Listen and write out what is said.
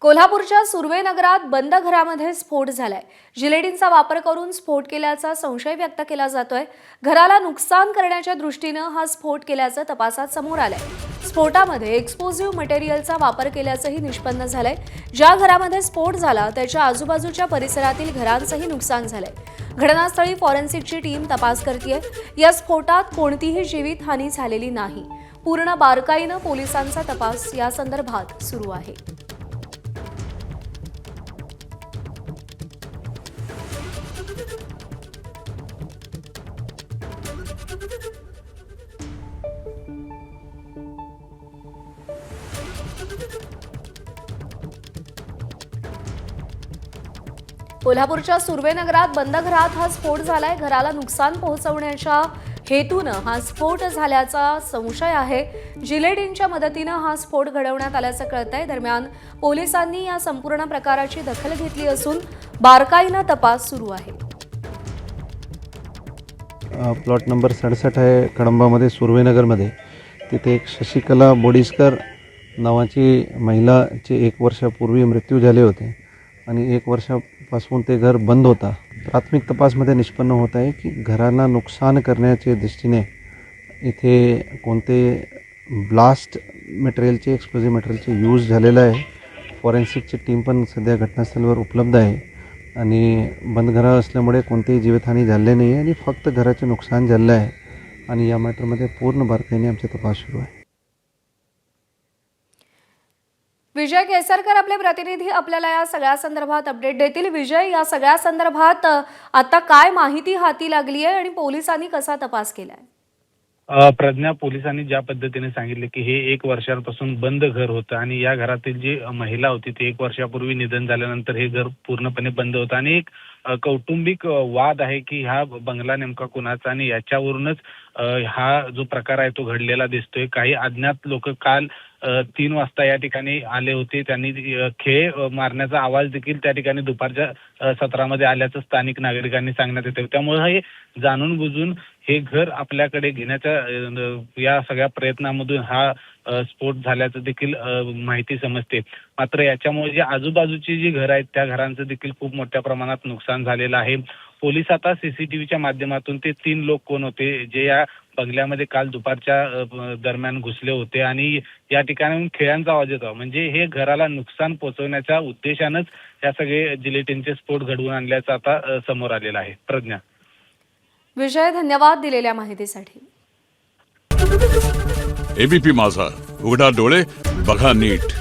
कोल्हापूरच्या सुर्वे नगरात बंद घरामध्ये स्फोट झालाय। जिलेटिनचा वापर करून स्फोट केल्याचा संशय व्यक्त केला जातोय। घराला नुकसान करण्याच्या दृष्टीने हा स्फोट केल्याचं तपासात समोर आलंय। स्फोटामध्ये एक्सप्लोसिव्ह मटेरियलचा वापर केल्याचंही निष्पन्न झालंय। ज्या घरामध्ये स्फोट झाला त्याच्या आजूबाजूच्या परिसरातील घरांचंही नुकसान झालंय। घटनास्थळी फॉरेन्सिकची टीम तपास करतेय। या स्फोटात कोणतीही जीवितहानी झालेली नाही। पूर्ण बारकाईने पोलिसांचा तपास या संदर्भात सुरू आहे। कोल्हापूरच्या सुर्वे नगरात बंद घरात हा स्फोट झालाय। घराला नुकसान पोहोचवण्याच्या हेतूने हा स्फोट झाल्याचा संशय आहे। जिलेटिनच्या मदतीने हा स्फोट घडवण्यात आल्याचं कळतंय। दरम्यान पोलिसांनी या संपूर्ण प्रकाराची दखल घेतली असून बारकाईने तपास सुरू आहे। प्लॉट नंबर 67 आहे कळंबामध्ये सुर्वेनगरमध्ये। तिथे एक शशिकला बोडिस्कर नावाची महिलाचे 1 वर्षापूर्वी मृत्यू झाले होते आणि 1 वर्षापासून ते घर बंद होता। प्राथमिक तपासमध्ये निष्पन्न होत आहे की घरांना नुकसान करण्याच्या दृष्टीने इथे कोणते ब्लास्ट मटेरियलचे एक्सप्लोजिव्ह मटेरियलचे यूज झालेलं आहे। फॉरेन्सिकची टीम पण सध्या घटनास्थळावर उपलब्ध आहे आणि बंद घरं असल्यामुळे कोणतीही जीवितहानी झाली नाही आणि फक्त घराचे नुकसान झालं आहे आणि या मॅटरमध्ये पूर्ण बारकाईने आमचा तपास सुरू आहे। विजय केसरकर आपले प्रतिनिधी आपल्याला या सगळ्या संदर्भात अपडेट देतील। विजय, या सगळ्या संदर्भात आता काय माहिती हाती लागली आहे आणि पोलिसांनी कसा तपास केलाय? प्रज्ञा, पोलिसांनी ज्या पद्धतीने सांगितले की हे 1 वर्षापासून बंद घर होतं आणि या घरातील जी महिला होती ती 1 वर्षापूर्वी निधन झाल्यानंतर हे घर पूर्णपणे बंद होतं आणि एक कौटुंबिक वाद आहे की हा बंगला नेमका कुणाचा आणि याच्यावरूनच हा जो प्रकार आहे तो घडलेला दिसतोय। काही अज्ञात लोक काल 3 वाजता या ठिकाणी आले होते। त्यांनी खेळ मारण्याचा आवाज देखील त्या ठिकाणी दुपारच्या सत्रामध्ये आल्याचं स्थानिक नागरिकांनी सांगण्यात येते। त्यामुळे हे जाणून बुजून हे घर आपल्याकडे घेण्याच्या या सगळ्या प्रयत्नामधून हा स्फोट झाल्याचं देखील माहिती समजते। मात्र याच्यामुळे जे आजूबाजूची जी घरं आहेत त्या घरांचं देखील खूप मोठ्या प्रमाणात नुकसान झालेलं आहे। पोलीस आता सीसीटीव्हीच्या माध्यमातून ते 3 लोक कोण होते जे या बंगल्यामध्ये काल दुपारच्या दरम्यान घुसले होते आणि या ठिकाणी खेळांचा आवाज येतो, म्हणजे हे घराला नुकसान पोहोचवण्याच्या उद्देशानंच या सगळे जिलेटिनचे स्फोट घडवून आणल्याचं आता समोर आलेलं आहे। प्रज्ञा। विजय, धन्यवाद दिलेल्या माहितीसाठी। एबीपी माझा, उघडा डोळे बघा नीट।